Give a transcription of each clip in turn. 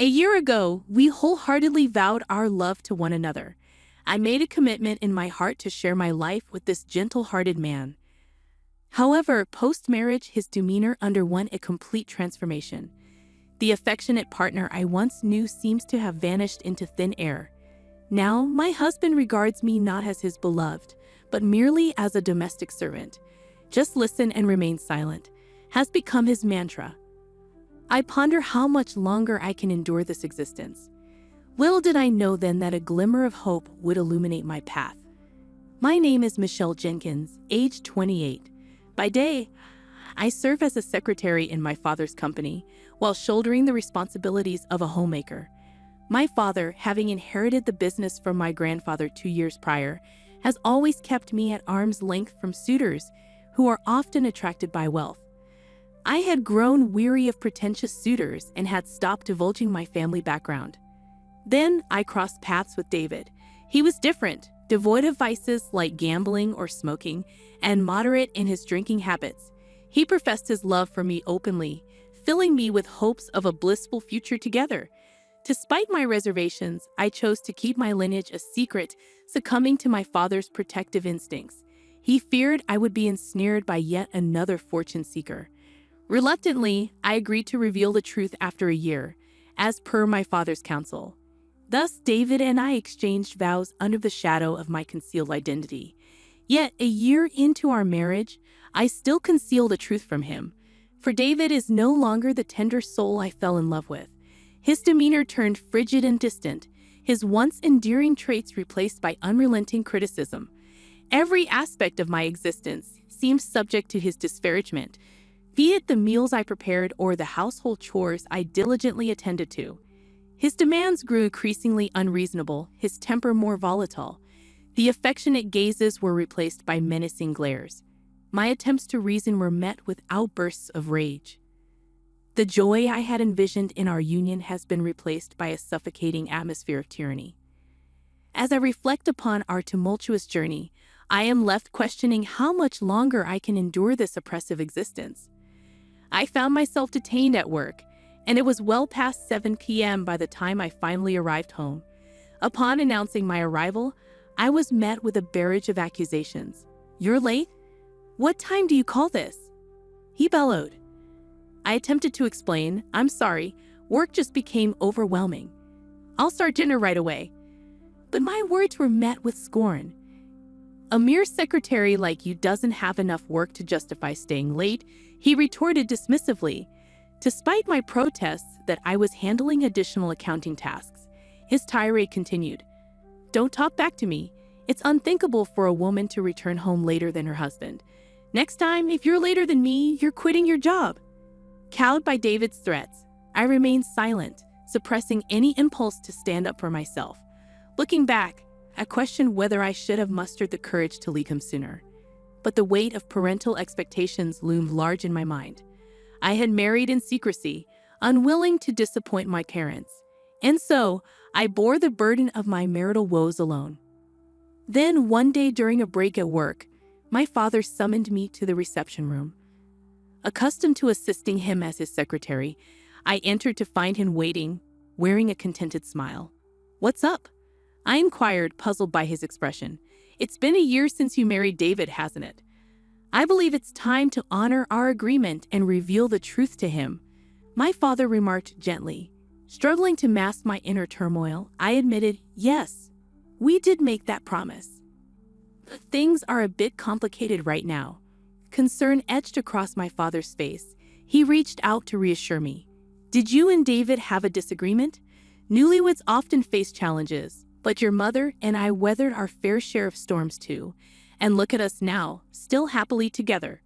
A year ago, we wholeheartedly vowed our love to one another. I made a commitment in my heart to share my life with this gentle-hearted man. However, post-marriage, his demeanor underwent a complete transformation. The affectionate partner I once knew seems to have vanished into thin air. Now, my husband regards me not as his beloved, but merely as a domestic servant. Just listen and remain silent has become his mantra. I ponder how much longer I can endure this existence. Little did I know then that a glimmer of hope would illuminate my path. My name is Michelle Jenkins, age 28. By day, I serve as a secretary in my father's company, while shouldering the responsibilities of a homemaker. My father, having inherited the business from my grandfather 2 years prior, has always kept me at arm's length from suitors who are often attracted by wealth. I had grown weary of pretentious suitors and had stopped divulging my family background. Then I crossed paths with David. He was different, devoid of vices like gambling or smoking, and moderate in his drinking habits. He professed his love for me openly, filling me with hopes of a blissful future together. Despite my reservations, I chose to keep my lineage a secret, succumbing to my father's protective instincts. He feared I would be ensnared by yet another fortune seeker. Reluctantly, I agreed to reveal the truth after a year, as per my father's counsel. Thus, David and I exchanged vows under the shadow of my concealed identity. Yet, a year into our marriage, I still conceal the truth from him. For David is no longer the tender soul I fell in love with. His demeanor turned frigid and distant, his once endearing traits replaced by unrelenting criticism. Every aspect of my existence seemed subject to his disparagement, be it the meals I prepared or the household chores I diligently attended to. His demands grew increasingly unreasonable, his temper more volatile. The affectionate gazes were replaced by menacing glares. My attempts to reason were met with outbursts of rage. The joy I had envisioned in our union has been replaced by a suffocating atmosphere of tyranny. As I reflect upon our tumultuous journey, I am left questioning how much longer I can endure this oppressive existence. I found myself detained at work, and it was well past 7 p.m. by the time I finally arrived home. Upon announcing my arrival, I was met with a barrage of accusations. "You're late? What time do you call this?" he bellowed. I attempted to explain, "I'm sorry, work just became overwhelming. I'll start dinner right away." But my words were met with scorn. "A mere secretary like you doesn't have enough work to justify staying late," he retorted dismissively. Despite my protests that I was handling additional accounting tasks, his tirade continued. "Don't talk back to me. It's unthinkable for a woman to return home later than her husband. Next time, if you're later than me, you're quitting your job." Cowed by David's threats, I remained silent, suppressing any impulse to stand up for myself. Looking back, I questioned whether I should have mustered the courage to leave him sooner. But the weight of parental expectations loomed large in my mind. I had married in secrecy, unwilling to disappoint my parents, and so I bore the burden of my marital woes alone. Then one day during a break at work, my father summoned me to the reception room. Accustomed to assisting him as his secretary, I entered to find him waiting, wearing a contented smile. "What's up?" I inquired, puzzled by his expression. "It's been a year since you married David, hasn't it? I believe it's time to honor our agreement and reveal the truth to him," my father remarked gently. Struggling to mask my inner turmoil, I admitted, "Yes, we did make that promise. But things are a bit complicated right now." Concern etched across my father's face. He reached out to reassure me. "Did you and David have a disagreement? Newlyweds often face challenges, but your mother and I weathered our fair share of storms too. And look at us now, still happily together."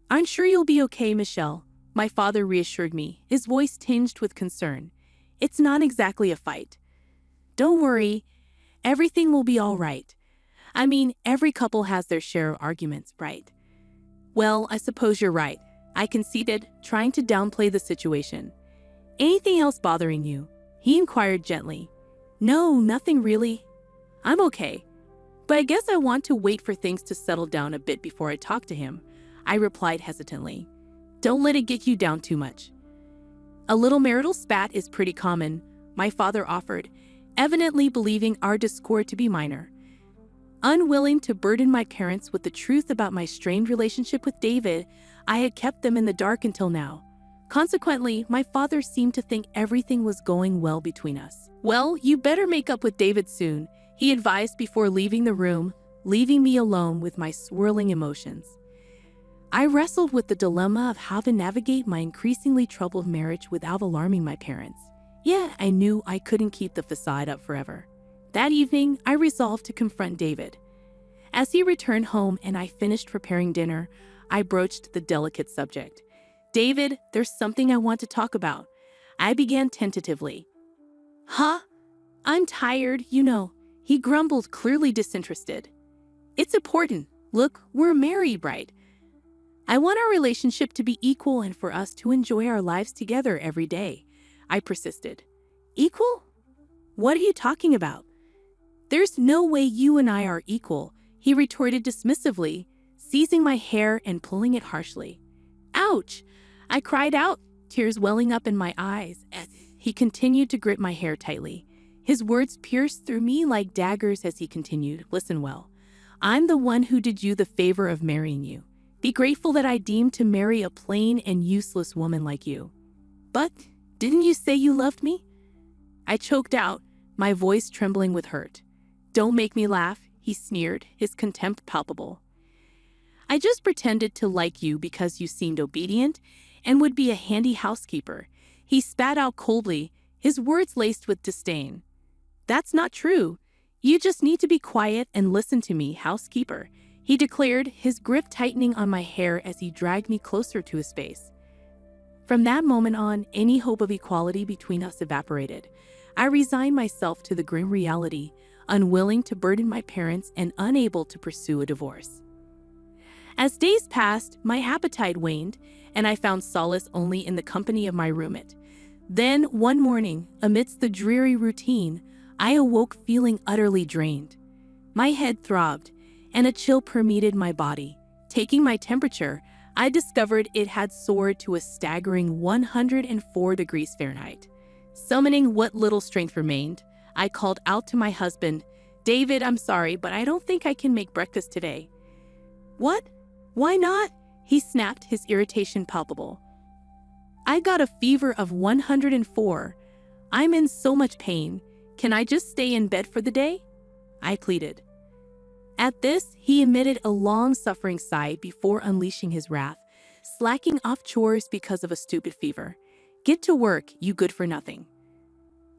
"I'm sure you'll be okay, Michelle," my father reassured me, his voice tinged with concern. "It's not exactly a fight. Don't worry, everything will be all right. I mean, every couple has their share of arguments, right?" "Well, I suppose you're right," I conceded, trying to downplay the situation. "Anything else bothering you?" he inquired gently. "No, nothing really. I'm okay. But I guess I want to wait for things to settle down a bit before I talk to him," I replied hesitantly. "Don't let it get you down too much." A little marital spat is pretty common, my father offered, evidently believing our discord to be minor. Unwilling to burden my parents with the truth about my strained relationship with David, I had kept them in the dark until now. Consequently, my father seemed to think everything was going well between us. "Well, you better make up with David soon," he advised before leaving the room, leaving me alone with my swirling emotions. I wrestled with the dilemma of how to navigate my increasingly troubled marriage without alarming my parents. Yet, I knew I couldn't keep the facade up forever. That evening, I resolved to confront David. As he returned home and I finished preparing dinner, I broached the delicate subject. "David, there's something I want to talk about." I began tentatively. "Huh? I'm tired, you know," he grumbled, clearly disinterested. "It's important. Look, we're married, right? I want our relationship to be equal and for us to enjoy our lives together every day," I persisted. "Equal? What are you talking about?" "There's no way you and I are equal," he retorted dismissively, seizing my hair and pulling it harshly. "Ouch!" I cried out, tears welling up in my eyes as he continued to grip my hair tightly. His words pierced through me like daggers as he continued, "Listen well. I'm the one who did you the favor of marrying you. Be grateful that I deemed to marry a plain and useless woman like you." "But didn't you say you loved me?" I choked out, my voice trembling with hurt. "Don't make me laugh," he sneered, his contempt palpable. "I just pretended to like you because you seemed obedient and would be a handy housekeeper." He spat out coldly, his words laced with disdain. "That's not true. You just need to be quiet and listen to me, housekeeper," he declared, his grip tightening on my hair as he dragged me closer to his face. From that moment on, any hope of equality between us evaporated. I resigned myself to the grim reality, unwilling to burden my parents and unable to pursue a divorce. As days passed, my appetite waned, and I found solace only in the company of my roommate. Then, one morning, amidst the dreary routine, I awoke feeling utterly drained. My head throbbed, and a chill permeated my body. Taking my temperature, I discovered it had soared to a staggering 104 degrees Fahrenheit. Summoning what little strength remained, I called out to my husband, "David, I'm sorry, but I don't think I can make breakfast today." "What? Why not?" he snapped, his irritation palpable. "I got a fever of 104. I'm in so much pain. Can I just stay in bed for the day?" I pleaded. At this, he emitted a long-suffering sigh before unleashing his wrath, slacking off chores because of a stupid fever. "Get to work, you good-for-nothing."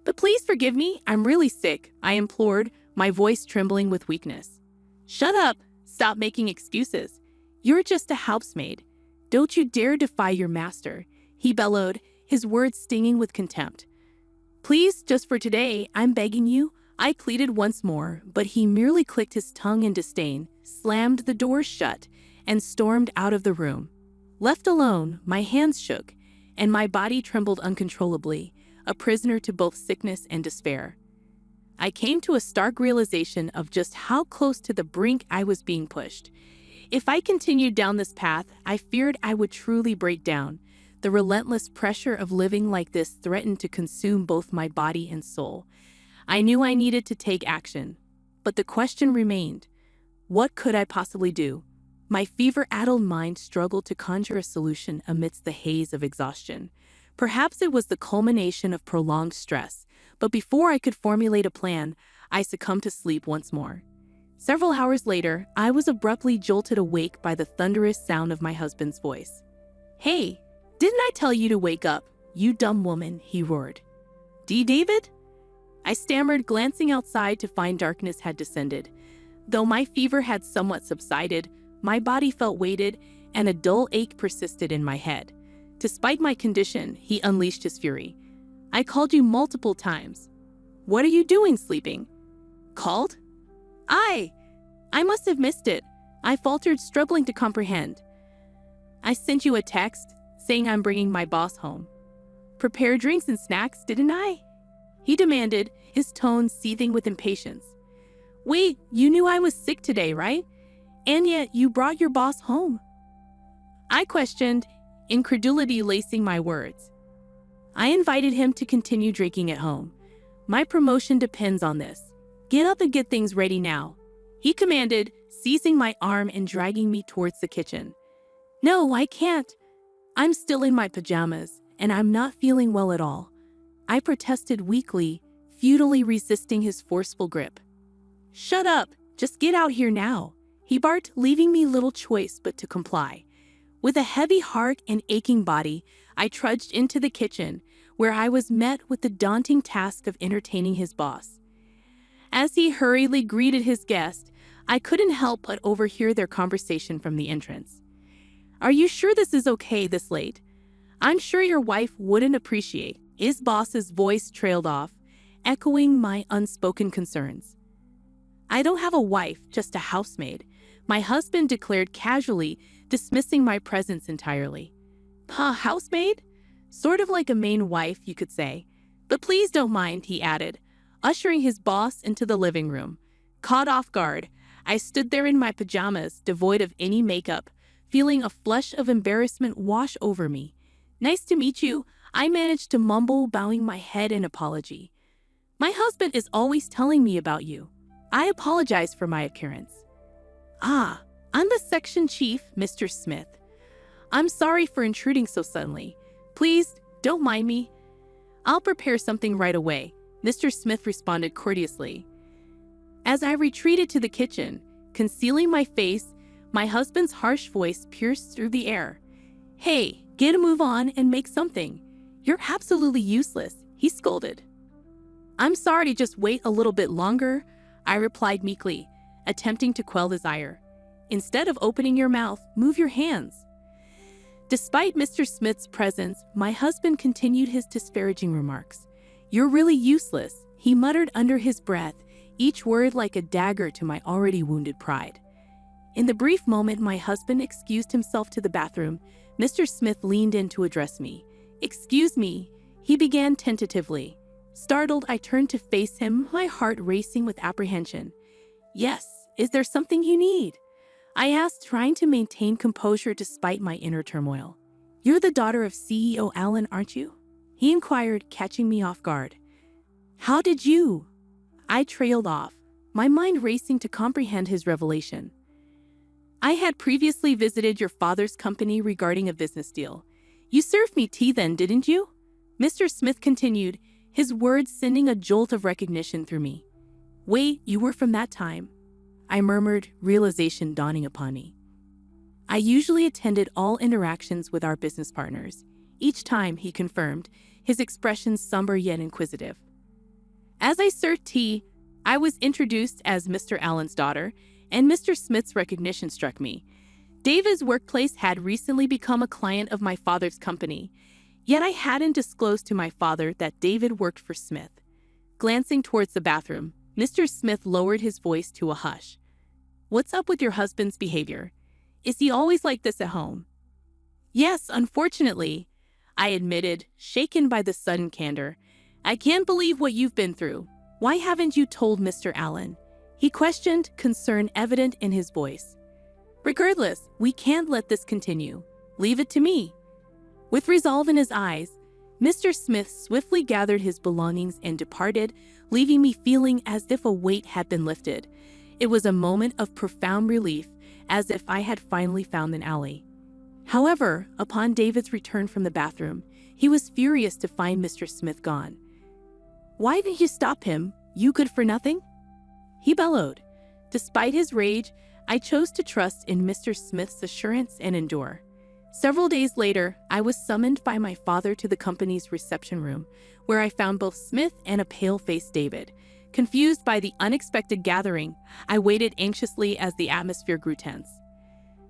"But please forgive me, I'm really sick," I implored, my voice trembling with weakness. "Shut up, stop making excuses. You're just a housemaid. Don't you dare defy your master," he bellowed, his words stinging with contempt. "Please, just for today, I'm begging you," I pleaded once more, but he merely clicked his tongue in disdain, slammed the door shut, and stormed out of the room. Left alone, my hands shook, and my body trembled uncontrollably, a prisoner to both sickness and despair. I came to a stark realization of just how close to the brink I was being pushed. If I continued down this path, I feared I would truly break down. The relentless pressure of living like this threatened to consume both my body and soul. I knew I needed to take action, but the question remained: what could I possibly do? My fever-addled mind struggled to conjure a solution amidst the haze of exhaustion. Perhaps it was the culmination of prolonged stress, but before I could formulate a plan, I succumbed to sleep once more. Several hours later, I was abruptly jolted awake by the thunderous sound of my husband's voice. "Hey, didn't I tell you to wake up, you dumb woman?" he roared. David?" I stammered, glancing outside to find darkness had descended. Though my fever had somewhat subsided, my body felt weighted, and a dull ache persisted in my head. Despite my condition, he unleashed his fury. "I called you multiple times. What are you doing sleeping?" "Called? I must have missed it," I faltered, struggling to comprehend. "I sent you a text saying I'm bringing my boss home. Prepare drinks and snacks, didn't I?" he demanded, his tone seething with impatience. "Wait, you knew I was sick today, right? And yet you brought your boss home?" I questioned, incredulity lacing my words. I invited him to continue drinking at home. My promotion depends on this. Get up and get things ready now, he commanded, seizing my arm and dragging me towards the kitchen. No, I can't. I'm still in my pajamas, and I'm not feeling well at all, I protested weakly, futilely resisting his forceful grip. Shut up, just get out here now, he barked, leaving me little choice but to comply. With a heavy heart and aching body, I trudged into the kitchen, where I was met with the daunting task of entertaining his boss. As he hurriedly greeted his guest, I couldn't help but overhear their conversation from the entrance. Are you sure this is okay this late? I'm sure your wife wouldn't appreciate. His boss's voice trailed off, echoing my unspoken concerns. I don't have a wife, just a housemaid, my husband declared casually, dismissing my presence entirely. Housemaid? Sort of like a main wife, you could say. But please don't mind, he added, ushering his boss into the living room. Caught off guard, I stood there in my pajamas, devoid of any makeup, feeling a flush of embarrassment wash over me. Nice to meet you, I managed to mumble, bowing my head in apology. My husband is always telling me about you. I apologize for my appearance. I'm the section chief, Mr. Smith. I'm sorry for intruding so suddenly. Please, don't mind me. I'll prepare something right away, Mr. Smith responded courteously. As I retreated to the kitchen, concealing my face, my husband's harsh voice pierced through the air. Hey, get a move on and make something. You're absolutely useless, he scolded. I'm sorry to just wait a little bit longer, I replied meekly, attempting to quell his ire. Instead of opening your mouth, move your hands. Despite Mr. Smith's presence, my husband continued his disparaging remarks. You're really useless, he muttered under his breath, each word like a dagger to my already wounded pride. In the brief moment my husband excused himself to the bathroom, Mr. Smith leaned in to address me. Excuse me, he began tentatively. Startled, I turned to face him, my heart racing with apprehension. Yes, is there something you need? I asked, trying to maintain composure despite my inner turmoil. You're the daughter of CEO Allen, aren't you? He inquired, catching me off guard. How did you? I trailed off, my mind racing to comprehend his revelation. I had previously visited your father's company regarding a business deal. You served me tea then, didn't you? Mr. Smith continued, his words sending a jolt of recognition through me. Wait, you were from that time? I murmured, realization dawning upon me. I usually attended all interactions with our business partners. Each time, he confirmed, his expressions somber yet inquisitive. As I served tea, I was introduced as Mr. Allen's daughter, and Mr. Smith's recognition struck me. David's workplace had recently become a client of my father's company, yet I hadn't disclosed to my father that David worked for Smith. Glancing towards the bathroom, Mr. Smith lowered his voice to a hush. What's up with your husband's behavior? Is he always like this at home? Yes, unfortunately, I admitted, shaken by the sudden candor. I can't believe what you've been through. Why haven't you told Mr. Allen? He questioned, concern evident in his voice. Regardless, we can't let this continue. Leave it to me. With resolve in his eyes, Mr. Smith swiftly gathered his belongings and departed, leaving me feeling as if a weight had been lifted. It was a moment of profound relief, as if I had finally found an ally. However, upon David's return from the bathroom, he was furious to find Mr. Smith gone. Why didn't you stop him? You good for nothing? He bellowed. Despite his rage, I chose to trust in Mr. Smith's assurance and endure. Several days later, I was summoned by my father to the company's reception room, where I found both Smith and a pale-faced David. Confused by the unexpected gathering, I waited anxiously as the atmosphere grew tense.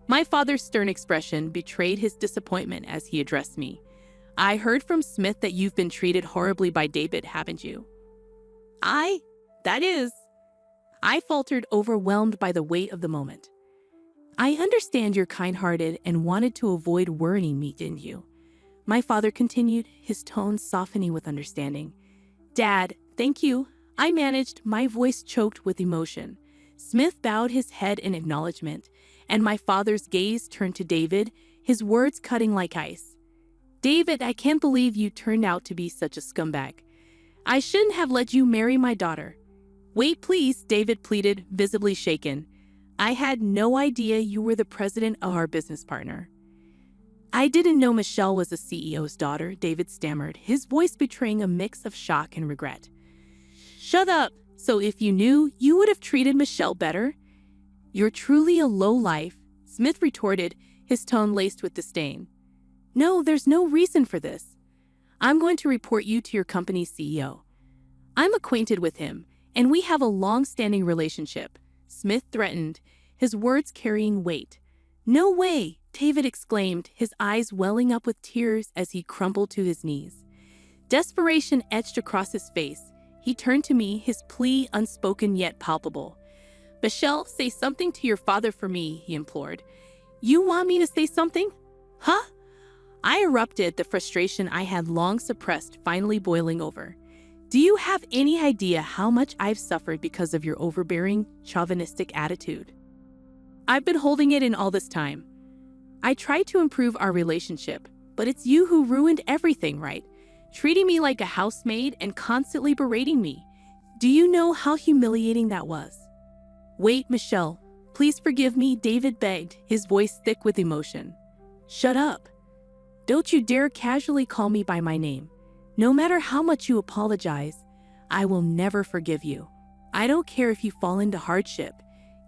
My father's stern expression betrayed his disappointment as he addressed me. I heard from Smith that you've been treated horribly by David, haven't you? That is. I faltered, overwhelmed by the weight of the moment. I understand you're kind-hearted and wanted to avoid worrying me, didn't you? My father continued, his tone softening with understanding. Dad, thank you. I managed, my voice choked with emotion. Smith bowed his head in acknowledgement, and my father's gaze turned to David, his words cutting like ice. David, I can't believe you turned out to be such a scumbag. I shouldn't have let you marry my daughter. Wait, please, David pleaded, visibly shaken. I had no idea you were the president of our business partner. I didn't know Michelle was the CEO's daughter, David stammered, his voice betraying a mix of shock and regret. Shut up! So if you knew, you would have treated Michelle better? You're truly a lowlife, Smith retorted, his tone laced with disdain. No, there's no reason for this. I'm going to report you to your company's CEO. I'm acquainted with him, and we have a long-standing relationship, Smith threatened, his words carrying weight. No way, David exclaimed, his eyes welling up with tears as he crumpled to his knees. Desperation etched across his face. He turned to me, his plea unspoken yet palpable. Michelle, say something to your father for me, he implored. You want me to say something? Huh? I erupted, the frustration I had long suppressed finally boiling over. Do you have any idea how much I've suffered because of your overbearing, chauvinistic attitude? I've been holding it in all this time. I tried to improve our relationship, but it's you who ruined everything, right? Treating me like a housemaid and constantly berating me. Do you know how humiliating that was? Wait, Michelle, please forgive me, David begged, his voice thick with emotion. Shut up. Don't you dare casually call me by my name. No matter how much you apologize, I will never forgive you. I don't care if you fall into hardship.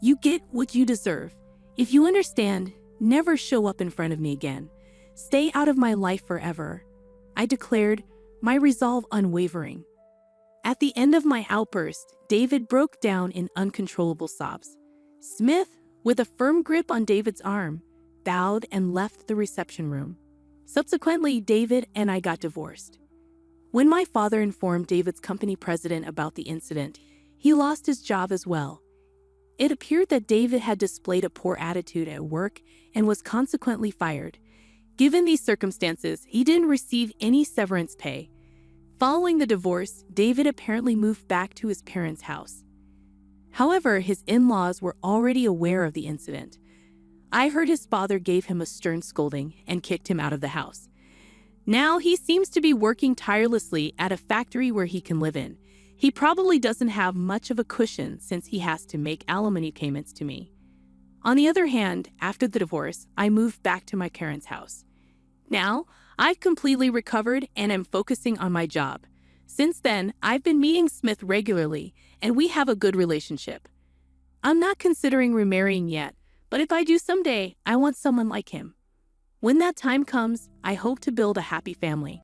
You get what you deserve. If you understand, never show up in front of me again. Stay out of my life forever. I declared, my resolve unwavering. At the end of my outburst, David broke down in uncontrollable sobs. Smith, with a firm grip on David's arm, bowed and left the reception room. Subsequently, David and I got divorced. When my father informed David's company president about the incident, he lost his job as well. It appeared that David had displayed a poor attitude at work and was consequently fired. Given these circumstances, he didn't receive any severance pay. Following the divorce, David apparently moved back to his parents' house. However, his in-laws were already aware of the incident. I heard his father gave him a stern scolding and kicked him out of the house. Now he seems to be working tirelessly at a factory where he can live in. He probably doesn't have much of a cushion since he has to make alimony payments to me. On the other hand, after the divorce, I moved back to my parents' house. Now, I've completely recovered and am focusing on my job. Since then, I've been meeting Smith regularly, and we have a good relationship. I'm not considering remarrying yet, but if I do someday, I want someone like him. When that time comes, I hope to build a happy family.